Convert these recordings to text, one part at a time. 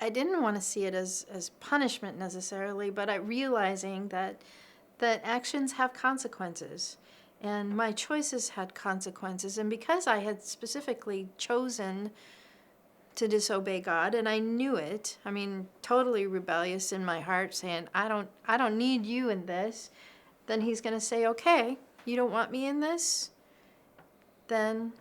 I didn't want to see it as punishment necessarily, but realizing that actions have consequences, and my choices had consequences. And because I had specifically chosen to disobey God, and I knew it, I mean, totally rebellious in my heart, saying, I don't need you in this, then he's going to say, okay, you don't want me in this? Then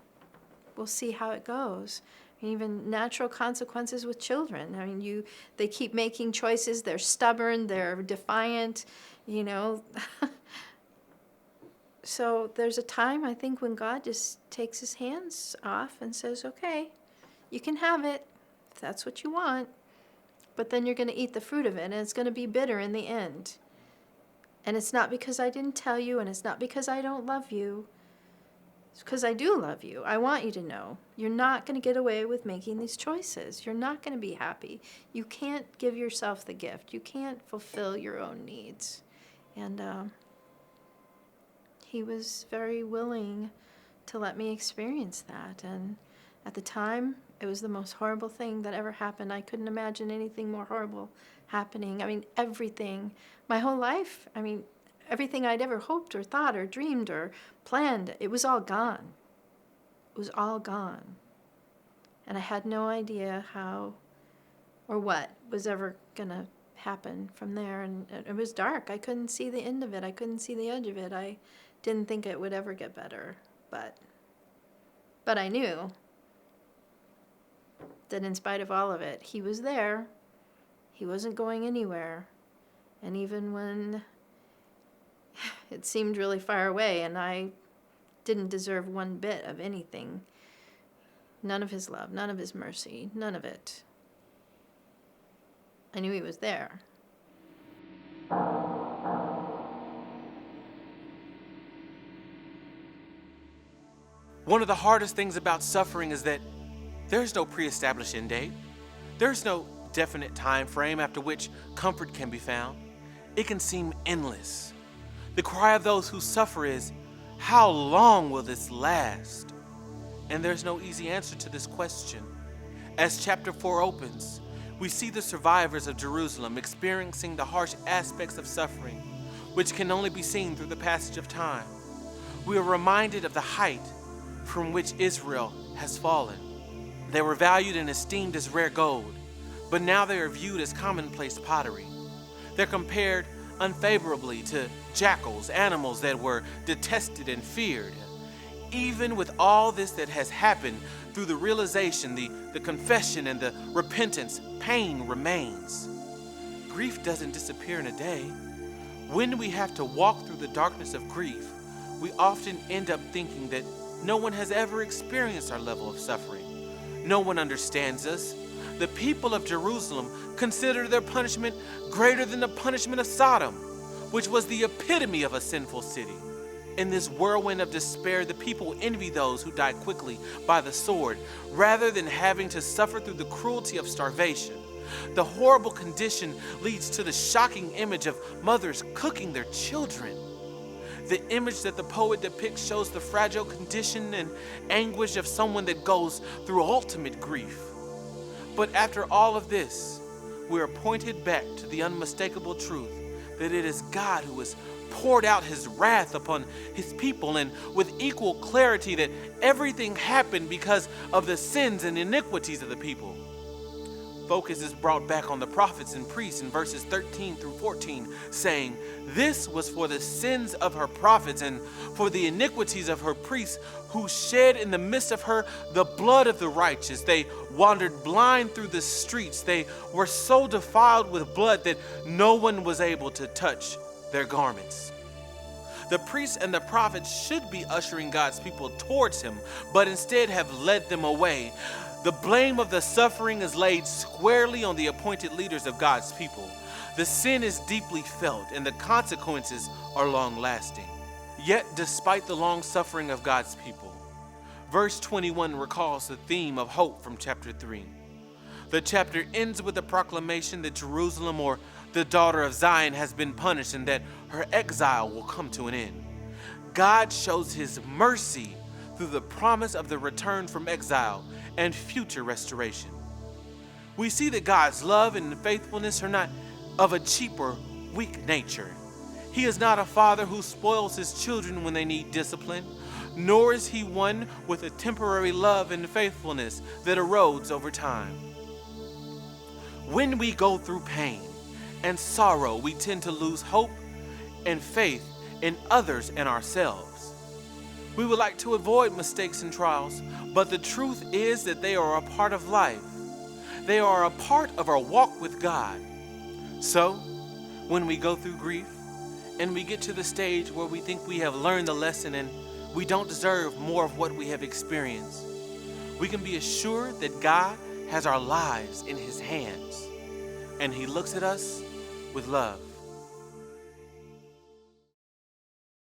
we'll see how it goes. Even natural consequences with children. I mean, they keep making choices. They're stubborn. They're defiant. So there's a time, I think, when God just takes his hands off and says, okay, you can have it if that's what you want, but then you're going to eat the fruit of it, and it's going to be bitter in the end. And it's not because I didn't tell you, and it's not because I don't love you. It's because I do love you. I want you to know you're not going to get away with making these choices. You're not going to be happy. You can't give yourself the gift. You can't fulfill your own needs. And he was very willing to let me experience that. And at the time, it was the most horrible thing that ever happened. I couldn't imagine anything more horrible happening. I mean, everything, my whole life, everything I'd ever hoped or thought or dreamed or planned, it was all gone. It was all gone. And I had no idea how or what was ever going to happen from there. And it was dark. I couldn't see the end of it. I couldn't see the edge of it. I didn't think it would ever get better. But I knew that in spite of all of it, he was there. He wasn't going anywhere. And even when it seemed really far away and I didn't deserve one bit of anything, none of his love, none of his mercy, none of it, I knew he was there. One of the hardest things about suffering is that there's no pre-established end date. There's no definite time frame after which comfort can be found. It can seem endless. The cry of those who suffer is, how long will this last? And there's no easy answer to this question. As chapter 4 opens, we see the survivors of Jerusalem experiencing the harsh aspects of suffering, which can only be seen through the passage of time. We are reminded of the height from which Israel has fallen. They were valued and esteemed as rare gold, but now they are viewed as commonplace pottery. They're compared unfavorably to jackals, animals that were detested and feared. Even with all this that has happened, through the realization, the confession, and the repentance, pain remains. Grief doesn't disappear in a day. When we have to walk through the darkness of grief, we often end up thinking that no one has ever experienced our level of suffering. No one understands us. The people of Jerusalem consider their punishment greater than the punishment of Sodom, which was the epitome of a sinful city. In this whirlwind of despair, the people envy those who die quickly by the sword, rather than having to suffer through the cruelty of starvation. The horrible condition leads to the shocking image of mothers cooking their children. The image that the poet depicts shows the fragile condition and anguish of someone that goes through ultimate grief. But after all of this, we are pointed back to the unmistakable truth that it is God who has poured out his wrath upon his people, and with equal clarity that everything happened because of the sins and iniquities of the people. Focus is brought back on the prophets and priests in verses 13 through 14, saying, "This was for the sins of her prophets and for the iniquities of her priests, who shed in the midst of her the blood of the righteous. They wandered blind through the streets. They were so defiled with blood that no one was able to touch their garments." The priests and the prophets should be ushering God's people towards him, but instead have led them away. The blame of the suffering is laid squarely on the appointed leaders of God's people. The sin is deeply felt, and the consequences are long-lasting. Yet, despite the long suffering of God's people, verse 21 recalls the theme of hope from chapter 3. The chapter ends with the proclamation that Jerusalem, or the daughter of Zion, has been punished and that her exile will come to an end. God shows his mercy through the promise of the return from exile and future restoration. We see that God's love and faithfulness are not of a cheap or weak nature. He is not a father who spoils his children when they need discipline, nor is he one with a temporary love and faithfulness that erodes over time. When we go through pain and sorrow, we tend to lose hope and faith in others and ourselves. We would like to avoid mistakes and trials, but the truth is that they are a part of life. They are a part of our walk with God. So, when we go through grief and we get to the stage where we think we have learned the lesson and we don't deserve more of what we have experienced, we can be assured that God has our lives in his hands and he looks at us with love.